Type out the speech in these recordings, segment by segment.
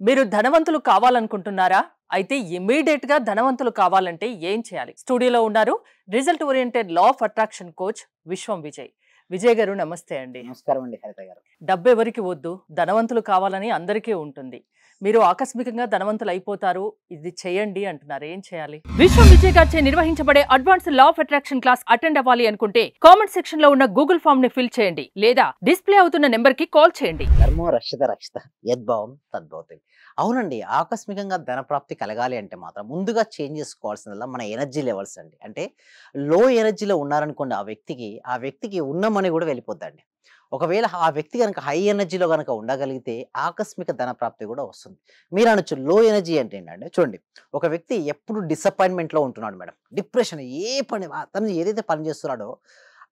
మీరు ధనవంతులు కావాలనుకుంటున్నారా? అయితే ఇమ్మీడియేట్‌గా ధనవంతులు కావాలంటే ఏం చేయాలి? స్టూడియోలో ఉన్నారు result oriented law of attraction coach విశ్వం విజయ్. విజయ్ గారు నమస్తే అండి. నమస్కారం అండి హరిత గారు. డబ్బెవరికి వద్దు, ధనవంతులు కావాలని అందరికీ ఉంటుంది. మీరు ఆకస్మికంగా ధనవంతులు అయిపోతారు, ఇది చేయండి అంటున్నారు. ఏం చేయాలి? విశ్వం విజయ్ గారిచే నిర్వహించబడే advance law of attraction class attend అవ్వాలి అనుకుంటే కామెంట్ సెక్షన్ లో ఉన్న గూగుల్ ఫామ్ ని ఫిల్ చేయండి లేదా డిస్ప్లే అవుతున్న నెంబర్ కి కాల్ చేయండి. ధర్మో రక్షిత రక్షిత యద్భావం తద్భవతి. అవునండి, ఆకస్మికంగా ధన ప్రాప్తి కలగాలి అంటే మాత్రం ముందుగా చేంజ్ చేసుకోవాల్సిందల్లా మన ఎనర్జీ లెవెల్స్ అండి. అంటే లో ఎనర్జీలో ఉన్నారనుకోండి, ఆ వ్యక్తికి ఉన్న మనీ కూడా వెళ్ళిపోద్దండి. ఒకవేళ ఆ వ్యక్తి కనుక హై ఎనర్జీలో కనుక ఉండగలిగితే ఆకస్మిక ధన ప్రాప్తి కూడా వస్తుంది. మీరు అనొచ్చు లో ఎనర్జీ అంటే ఏంటంటే, చూడండి, ఒక వ్యక్తి ఎప్పుడు డిసప్పాయింట్మెంట్లో ఉంటున్నాడు మేడం, డిప్రెషన్, ఏ పని తను ఏదైతే పని చేస్తున్నాడో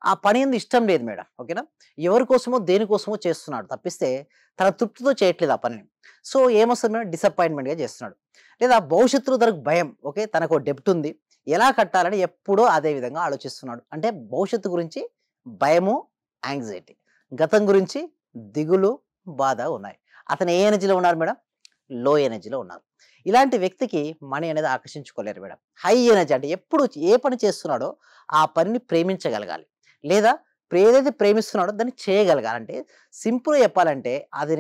ఆ పని ఎందు ఇష్టం లేదు మేడం, ఓకేనా, ఎవరి కోసమో దేనికోసమో చేస్తున్నాడు తప్పిస్తే తన తృప్తితో చేయట్లేదు ఆ పనిని. సో ఏమొస్తుంది మేడం, డిసప్పాయింట్మెంట్గా చేస్తున్నాడు. లేదా భవిష్యత్తులో తనకు భయం, ఓకే, తనకు డెప్ట్ ఉంది, ఎలా కట్టాలని ఎప్పుడో అదే విధంగా ఆలోచిస్తున్నాడు. అంటే భవిష్యత్తు గురించి భయము, యాంగ్జైటీ, గతం గురించి దిగులు, బాధ ఉన్నాయి. అతను ఏ ఎనర్జీలో ఉన్నారు మేడం? లో ఎనర్జీలో ఉన్నారు. ఇలాంటి వ్యక్తికి మనీ అనేది ఆకర్షించుకోలేరు మేడం. హై ఎనర్జీ అంటే ఎప్పుడు ఏ పని చేస్తున్నాడో ఆ పనిని ప్రేమించగలగాలి, లేదా ఏదైతే ప్రేమిస్తున్నాడో దాన్ని చేయగలగాలి. అంటే సింపుల్గా చెప్పాలంటే అది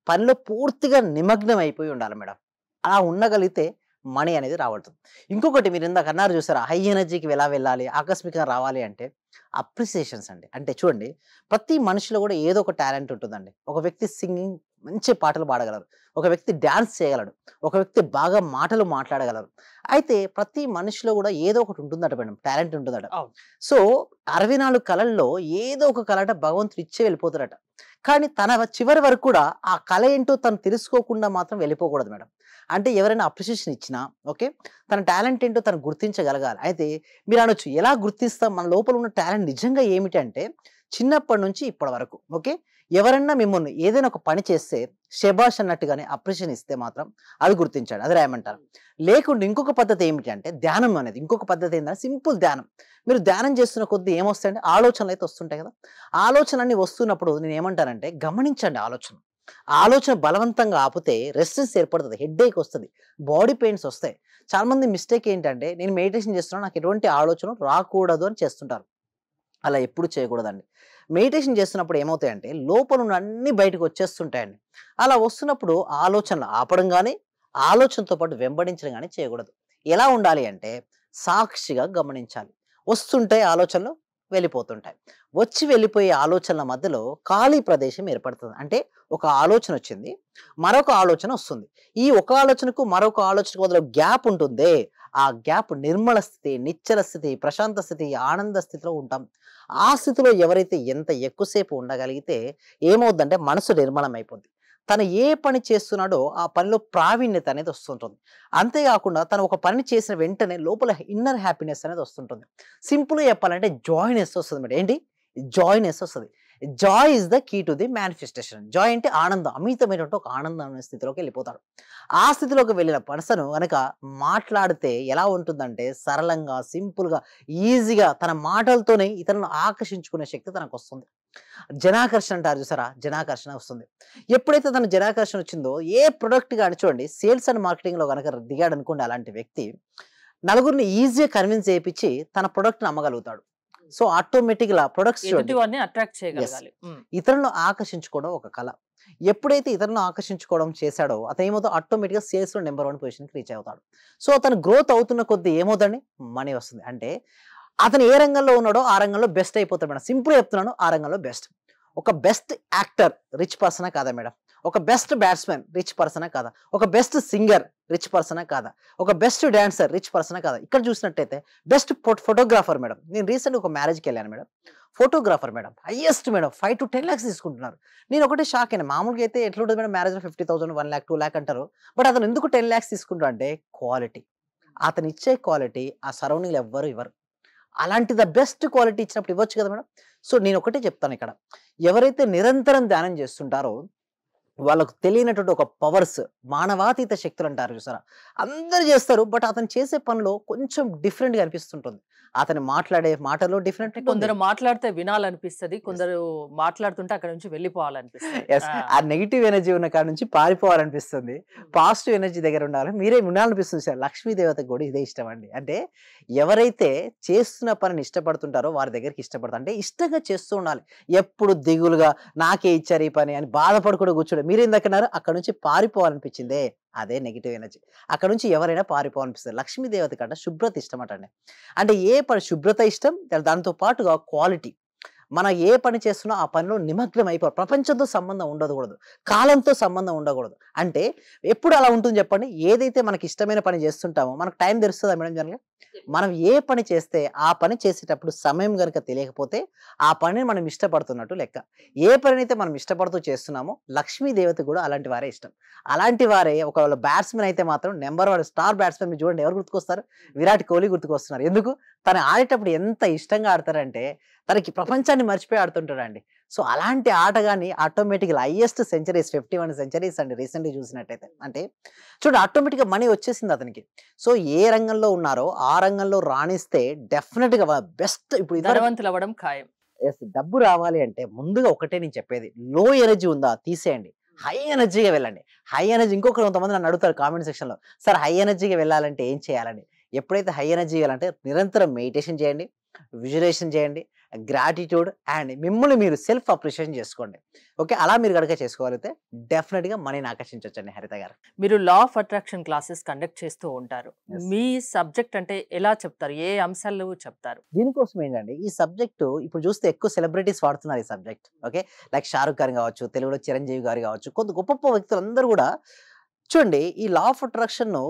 పనిలో పూర్తిగా నిమగ్నం అయిపోయి ఉండాలి మేడం. అలా ఉండగలిగితే మనీ అనేది రాబడుతుంది. ఇంకొకటి, మీరు ఇందాక అన్నారు చూసారా, హై ఎనర్జీకి ఎలా వెళ్ళాలి, ఆకస్మికంగా రావాలి అంటే అప్రిసియేషన్స్ అండి. అంటే చూడండి, ప్రతి మనిషిలో కూడా ఏదో ఒక టాలెంట్ ఉంటుందండి. ఒక వ్యక్తి సింగింగ్, మంచి పాటలు పాడగలరు, ఒక వ్యక్తి డ్యాన్స్ చేయగలడు, ఒక వ్యక్తి బాగా మాటలు మాట్లాడగలరు. అయితే ప్రతి మనిషిలో కూడా ఏదో ఒకటి ఉంటుందట మేడం, టాలెంట్ ఉంటుందట. అవును. సో 64 కళల్లో ఏదో ఒక కళ భగవంతుడు ఇచ్చే వెళ్ళిపోతాడట. కానీ తన చివరి వరకు కూడా ఆ కళ ఏంటో తను తెలుసుకోకుండా మాత్రం వెళ్ళిపోకూడదు మేడం. అంటే ఎవరైనా అప్రిషియేషన్ ఇచ్చినా, ఓకే, తన టాలెంట్ ఏంటో తను గుర్తించగలగాలి. అయితే మీరు అనొచ్చు, ఎలా గుర్తిస్తాం మన లోపల ఉన్న టాలెంట్ నిజంగా ఏమిటంటే, చిన్నప్పటి నుంచి ఇప్పటి వరకు, ఓకే, ఎవరన్నా మిమ్మల్ని ఏదైనా ఒక పని చేస్తే శబాష్ అన్నట్టుగానే అప్రిషియేషన్ ఇస్తే మాత్రం అది గుర్తించండి, అది రాయమంటారు. లేకుంటే ఇంకొక పద్ధతి ఏమిటి అంటే ధ్యానం అనేది. ఇంకొక పద్ధతి ఏంటంటే సింపుల్ ధ్యానం. మీరు ధ్యానం చేస్తున్న కొద్దీ ఏమొస్తాయంటే ఆలోచనలు అయితే వస్తుంటాయి కదా. ఆలోచనలన్నీ వస్తున్నప్పుడు నేను ఏమంటానంటే గమనించండి ఆలోచన. ఆలోచన బలవంతంగా ఆపితే రెస్ట్లెస్ ఏర్పడుతుంది, హెడ్ఏక్ వస్తుంది, బాడీ పెయిన్స్ వస్తాయి. చాలా మంది మిస్టేక్ ఏంటంటే, నేను మెడిటేషన్ చేస్తున్నాను, నాకు ఎటువంటి ఆలోచన రాకూడదు అని చేస్తుంటారు. అలా ఎప్పుడు చేయకూడదండి. మెడిటేషన్ చేస్తున్నప్పుడు ఏమవుతాయంటే లోపల ఉన్న అన్నీ బయటకు వచ్చేస్తుంటాయండి. అలా వస్తున్నప్పుడు ఆలోచనలు ఆపడం గానీ, ఆలోచనతో పాటు వెంబడించడం గానీ చేయకూడదు. ఎలా ఉండాలి అంటే సాక్షిగా గమనించాలి. వస్తుంటాయి ఆలోచనలు, వెళ్ళిపోతుంటాయి. వచ్చి వెళ్ళిపోయే ఆలోచనల మధ్యలో ఖాళీ ప్రదేశం ఏర్పడుతుంది. అంటే ఒక ఆలోచన వచ్చింది, మరొక ఆలోచన వస్తుంది. ఈ ఒక ఆలోచనకు మరొక ఆలోచనకు మధ్యలో గ్యాప్ ఉంటుందే, ఆ గ్యాప్ నిర్మల స్థితి, నిశ్చల స్థితి, ప్రశాంత స్థితి, ఆనంద స్థితిలో ఉంటాం. ఆ స్థితిలో ఎవరైతే ఎంత ఎక్కువసేపు ఉండగలిగితే ఏమవుద్దంటే మనసు నిర్మలమైపోద్ది. తను ఏ పని చేస్తున్నాడో ఆ పనిలో ప్రావీణ్యత అనేది వస్తుంటుంది. అంతేకాకుండా తను ఒక పనిని చేసిన వెంటనే లోపల ఇన్నర్ హ్యాపీనెస్ అనేది వస్తుంటుంది. సింపుల్‌గా చెప్పాలంటే జాయ్‌నెస్ వస్తది మేడం. ఏంటి? జాయ్‌నెస్ వస్తది. Joy is the key to the manifestation. Joy అంటే ఆనందం. అమితమైనటువంటి ఒక ఆనందమైన స్థితిలోకి వెళ్ళిపోతాడు. ఆ స్థితిలోకి వెళ్ళిన పర్సన్ గనక మాట్లాడితే ఎలా ఉంటుందంటే సరళంగా, సింపుల్‌గా, ఈజీగా తన మాటలతోనే ఇతరులను ఆకర్షించుకునే శక్తి తనకొస్తుంది. జనాకర్షణ అంటారు చూసారా? జనాకర్షణ వస్తుంది. ఎప్పుడైతే తన జనాకర్షణ వచ్చిందో ఏ ప్రొడక్ట్ గాని చూడండి, సేల్స్ అండ్ మార్కెటింగ్‌లో గనక దిగాడనుకోండి అలాంటి వ్యక్తి, నలుగురిని ఈజీగా కన్విన్స్ చేపిచ్చి తన ప్రొడక్ట్‌ని అమ్మగలుగుతాడు. సో ఆటోమేటిక్‌గా ప్రొడక్ట్స్ చూడండి, ఎదుటి వారిని అట్రాక్ట్ యెస్, చేయగలగాలి. ఇతరులను ఆకర్షించుకోవడం ఒక కళ. ఎప్పుడైతే ఇతరులను ఆకర్షించుకోవడం చేశాడో అతను ఏమవుతాడో ఆటోమేటిక్‌గా సేల్స్‌లో నంబర్ 1 పొజిషన్‌కి రీచ్ అవుతాడు. సో అతను గ్రోత్ అవుతున్న కొద్దీ ఏమవుతండి? మనీ వస్తుంది. అంటే అతను ఏ రంగంలో ఉన్నాడో ఆ రంగంలో బెస్ట్ అయిపోతాడు మేడం. సింపుల్‌గా చెప్తున్నాను, ఆ రంగంలో బెస్ట్. ఒక బెస్ట్ యాక్టర్ రిచ్ పర్సనా కాదా మేడం? ఒక బెస్ట్ బ్యాట్స్‌మన్ రిచ్ పర్సనా కాదా? ఒక బెస్ట్ సింగర్ రిచ్ పర్సనా కాదా? ఒక బెస్ట్ డాన్సర్ రిచ్ పర్సనా కాదా? ఇక్కడ చూసినట్టయితే బెస్ట్ ఫోటోగ్రాఫర్ మేడం. నేను రీసెంట్‌గా ఒక మ్యారేజ్‌కెళ్ళాను madam. Photographer madam, highest madam 5-10 lakhs తీసుకుంటున్నారు. నేను ఒకటే షాక్ అయినా. మామూలుగా అయితే ఎట్లుంటది మేడం, మ్యారేజ్‌లో 50,000, 1,00,000, 2,00,000 అంటారు. బట్ అతను ఎందుకు 10 లాక్స్ తీసుకుంటాడు అంటే క్వాలిటీ. అతను ఇచ్చే క్వాలిటీ ఆ సరౌండింగ్‌లో ఎవ్వరు ఇవ్వరు. అలాంటి ద బెస్ట్ క్వాలిటీ ఇచ్చినప్పుడు ఇవ్వచ్చు కదా మేడం. సో నేను ఒకటే చెప్తాను ఇక్కడ, ఎవరైతే నిరంతరం ధ్యానం చేస్తుంటారో వాళ్ళకు తెలియనటువంటి ఒక పవర్స్, మానవాతీత శక్తులు అంటారు చూసారా? అందరూ చేస్తారు. బట్ అతను చేసే పనిలో కొంచెం డిఫరెంట్‌గా అనిపిస్తుంటుంది. అతను మాట్లాడే మాటలో డిఫరెంట్ అంటే కొందరు మాట్లాడితే వినాలనిపిస్తది. కొందరు మాట్లాడుతుంటే అక్కడి నుంచి వెళ్ళిపోవాలనిపిస్తది. యెస్. ఆ నెగెటివ్ ఎనర్జీ ఉన్న కాడ నుంచి పారిపోవాలనిపిస్తుంది. పాజిటివ్ ఎనర్జీ దగ్గర ఉండాలి. మీరే వినాలనిపిస్తుంది సార్. లక్ష్మీ దేవతకు కూడా ఇదే ఇష్టమండి. అంటే ఎవరైతే చేస్తున్న పనిని ఇష్టపడుతుంటారో వారి దగ్గరికి ఇష్టపడతారు. అంటే ఇష్టంగా చేస్తూ ఉండాలి. ఎప్పుడు దిగులుగా నాకే ఇచ్చారు ఈ పని అని బాధపడకుండా కూర్చోండి. మీరేందకన్నారు అక్కడ నుంచి పారిపోవాలనిపించిందే. అదే నెగెటివ్ ఎనర్జీ. అక్కడ నుంచి ఎవరైనా పారిపోవాలనిపిస్తది. లక్ష్మీ దేవత కంట శుభ్రత ఇష్టమటండి. అంటే ఏ పని శుభ్రత ఇష్టం, దాంతో పాటుగా క్వాలిటీ. మనం ఏ పని చేస్తున్నా ఆ పనిలో నిమగ్నం అయిపోవాలి. ప్రపంచంతో సంబంధం ఉండకూడదు. కాలంతో సంబంధం ఉండకూడదు. అంటే ఎప్పుడు అలా ఉంటుంది చెప్పండి? ఏదైతే మనకి ఇష్టమైన పని చేస్తుంటామో మనకు టైం తెలుస్తదా మేడం జనరల్‌గా? మనం ఏ పని చేస్తే ఆ పని చేసేటప్పుడు సమయం గనుక తెలియకపోతే ఆ పనిని మనం ఇష్టపడుతున్నట్టు లెక్క. ఏ పనినైతే మనం ఇష్టపడుతూ చేస్తున్నామో లక్ష్మీ దేవత కూడా అలాంటి వారే ఇష్టం. అలాంటి వారే ఒకవేళ బ్యాట్స్‌మెన్ అయితే మాత్రం నంబర్ 1 స్టార్ బ్యాట్స్‌మెన్ మీరు చూడండి ఎవరు గుర్తుకొస్తారు? విరాట్ కోహ్లీ గుర్తుకొస్తున్నారు. ఎందుకు? తను ఆడేటప్పుడు ఎంత ఇష్టంగా ఆడతారంటే తనకి ప్రపంచాన్ని మర్చిపోయి ఆడుతుంటాడండి. సో, అలాంటి ఆటగాన్ని ఆటోమేటిక్‌గా హైయెస్ట్ సెంచరీస్ 51 సెంచరీస్ అండి రీసెంట్‌గా చూసినట్టయితే. అంటే చూడండి ఆటోమేటిక్‌గా మనీ వచ్చేసింది అతనికి. సో, ఏ రంగంలో ఉన్నారో ఆ రంగంలో రాణిస్తే డెఫినిట్‌గా బెస్ట్ ఇప్పుడు ఇదివరకు ధనవంతులవ్వడం ఖాయం. యెస్. డబ్బు రావాలి అంటే ముందుగా ఒకటే నేను చెప్పేది. లో ఎనర్జీ ఉందా తీసేయండి. హై ఎనర్జీగా వెళ్ళండి. హై ఎనర్జీ ఇంకొకరు కొంతమంది నన్ను అడుగుతారు కామెంట్ సెక్షన్‌లో. సార్ హై ఎనర్జీగా వెళ్ళాలంటే ఏం చేయాలని? ఎప్పుడైతే హై ఎనర్జీ వెళ్ళాలంటే నిరంతరం మెడిటేషన్ చేయండి. విజువలైజేషన్ చేయండి. గ్రాటిట్యూడ్ అండ్ మిమ్మల్ని మీరు సెల్ఫ్ అప్రిషియేషన్ చేసుకోండి. ఓకే. అలా మీరు గనుక చేసుకోగలిగితే డెఫినిట్‌గా మనీని ఆకర్షించొచ్చండి హరిత గారు. మీరు law of attraction classes conduct చేస్తూ ఉంటారు. యెస్. మీ సబ్జెక్ట్ అంటే ఎలా చెప్తారు? ఏ అంశాలు చెప్తారు? దీనికోసం ఏంటంటే ఈ సబ్జెక్టు ఇప్పుడు చూస్తే ఎక్కువ సెలబ్రిటీస్ వాడుతున్నారు ఈ subject. Okay. Like 'Shahrukh Khan' గావచ్చు, తెలుగులో 'చిరంజీవి' గారు గావచ్చు, కొంత గొప్ప గొప్ప వ్యక్తులందరూ గూడా చూడండి ఈ లా ఆఫ్ అట్రాక్షన్‌ను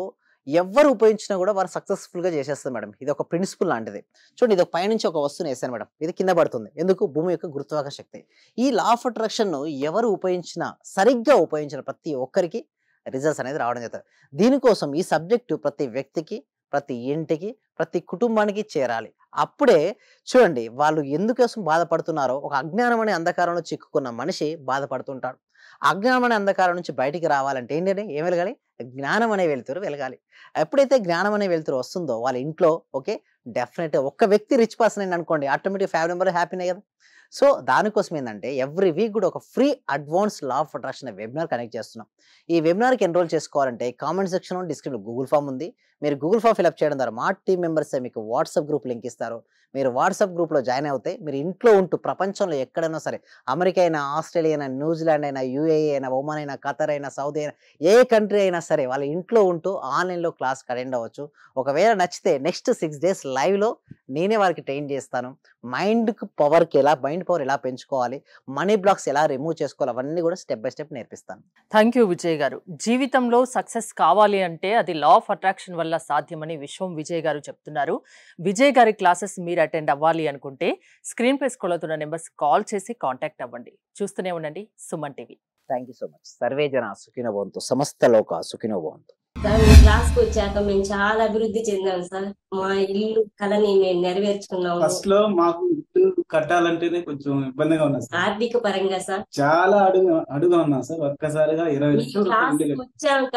ఎవ్వరు ఉపయోగించినా గూడా వారు సక్సెస్‌ఫుల్‌గా చేసేస్తారు మేడం. ఇది ఒక ప్రిన్సిపల్ లాంటిది. చూడండి ఇది పైనుంచి ఒక వస్తువుని ఏసాను మేడం. ఇది కింద పడుతుంది. ఎందుకు? భూమి యొక్క గురుత్వాకర్షణ శక్తి. ఈ లా ఆఫ్ అట్రాక్షన్‌ను ఎవరు ఉపయోగించినా సరిగ్గా ఉపయోగించిన ప్రతి ఒక్కరికి రిజల్ట్స్ అనేది రావడం జరుగుతది. దీనికోసం ఈ సబ్జెక్టు ప్రతి వ్యక్తికి, ప్రతి ఇంటికి, ప్రతి కుటుంబానికి చేరాలి. అప్పుడే చూడండి వాళ్ళు ఎందుకోసం బాధపడుతున్నారో ఒక అజ్ఞానం అనే అంధకారంలో చిక్కుకున్న మనిషి బాధపడుతుంటాడు. అజ్ఞానం అనే అంధకారం నుంచి బయటికి రావాలంటే ఏంటంటే ఏం వెలగాలి? జ్ఞానం అనే వెలుతురు వెలగాలి. ఎప్పుడైతే జ్ఞానం అనే వెలుతురు వస్తుందో వాళ్ళ ఇంట్లో ఓకే డెఫినెట్‌గా ఒక్క వ్యక్తి రిచ్ పర్సన్ అయిందనుకోండి ఆటోమేటిక్ ఫ్యామిలీ మెంబర్ హ్యాపీనే కదా! సో, దానికోసం ఏందంటే ఎవ్రీ వీక్ కూడా ఒక free advance law of attraction అనే వెబినార్ కనెక్ట్ చేస్తున్నాం. ఈ వెబినార్‌కి ఎన్రోల్ చేసుకోవాలంటే కామెంట్ సెక్షన్‌లో డిస్క్రిప్షన్‌లో గూగుల్ ఫార్మ్ ఉంది. మీరు గూగుల్ ఫార్మ్ ఫిలప్ చేయడం ద్వారా మా టీమ్ మెంబర్సే మీకు వాట్సాప్ గ్రూప్ లింక్ ఇస్తారు. మీరు వాట్సాప్ గ్రూప్‌లో జాయిన్ అవుతే మీరు ఇంట్లో ఉంటూ ప్రపంచంలో ఎక్కడైనా సరే అమెరికా అయినా, ఆస్ట్రేలియా అయినా, న్యూజిలాండ్ అయినా, యూఏఈ అయినా, ఒమాన్ అయినా, ఖతర్ అయినా, సౌదీ అయినా ఏ కంట్రీ అయినా సరే వాళ్ళ ఇంట్లో ఉంటూ ఆన్‌లైన్‌లో క్లాస్‌కి అటెండ్ అవ్వచ్చు. ఒకవేళ నచ్చితే నెక్స్ట్ 6 డేస్ లైవ్‌లో నేనే వారికి ట్రైన్ చేస్తాను. మైండ్ పవర్ ఎలా పెంచుకోవాలి, మనీ బ్లాక్స్ ఎలా రిమూవ్ చేసుకోవాలి అవన్నీ కూడా స్టెప్ బై స్టెప్ నేర్పిస్తాను. థ్యాంక్ యూ విజయ్ గారు. జీవితంలో సక్సెస్ కావాలి అంటే అది లా ఆఫ్ అట్రాక్షన్ వల్ల సాధ్యమని విశ్వం విజయ్ గారు చెప్తున్నారు. విజయ్ గారి క్లాసెస్ మీరు అటెండ్ అవ్వాలి అనుకుంటే స్క్రీన్ పై స్క్రోల్ అవుతున్న నెంబర్స్ కాల్ చేసి కాంటాక్ట్ అవ్వండి. చూస్తూనే ఉండండి Suman TV. Thank you so much. Survey జన సుఖినో భవంతు. సమస్త లోక సుఖినో భవంతు. సార్ మీ క్లాస్‌కి వచ్చాక మేము చాలా అభివృద్ధి చెందాం సార్. మా ఇల్లు కలని మేము నెరవేర్చుకున్నాము. ఫస్ట్ లో మాకు ఇల్లు కట్టాలంటేనే కొంచెం ఇబ్బందిగా ఉన్నది సార్. ఆర్థిక పరంగా సార్. చాలా అడుగు ఉన్నాం సార్. ఒక్కసారిగా 20 మీ లక్షల రూపాయలు క్లాస్‌కి ఇల్లు వచ్చాక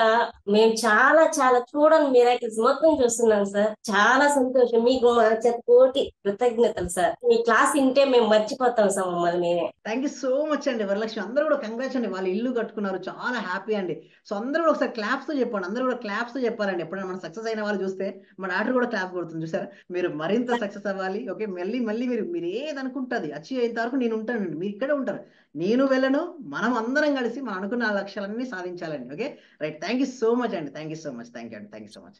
మేము చాలా చాలా చూడని మిరాకిల్స్ మొత్తం చూస్తున్నాం సార్. చాలా సంతోషం. మీకు మా కోటి కృతజ్ఞతలు సార్. మీ క్లాస్ వింటే మేము మర్చిపోతాం సార్ మమ్మల్ని మేమే. థ్యాంక్ యూ సో మచ్ అండి వరలక్ష్మి. అందరూ కూడా కంగ్రాట్స్ అండి. వాళ్ళు ఇల్లు కట్టుకున్నారు. చాలా హ్యాపీ అండి. సో అందరూ కూడా ఒకసారి క్లాప్స్‌తో చెప్పండి. అందరూ కూడా క్లాప్స్‌తో చెప్పాలండి. ఎప్పుడైనా మనం సక్సెస్ అయిన వాళ్ళు చూస్తే మా డాటర్ కూడా క్లాప్ కొడుతుంది చూసారా? మీరు మరింత సక్సెస్ అవ్వాలి. ఓకే. మళ్ళీ మీరు ఏది అనుకుంటది అచీవ్ అయ్యేంత వరకు నేను ఉంటానండి. మీరు ఇక్కడే ఉంటారు. నేను వెళ్ళను. మనం అందరం కలిసి మనం అనుకున్న లక్ష్యాలన్నీ సాధించాలండి. Okay. Right. Thank you so much అండి. Thank you so much. Thank you అండి. Thank you so much.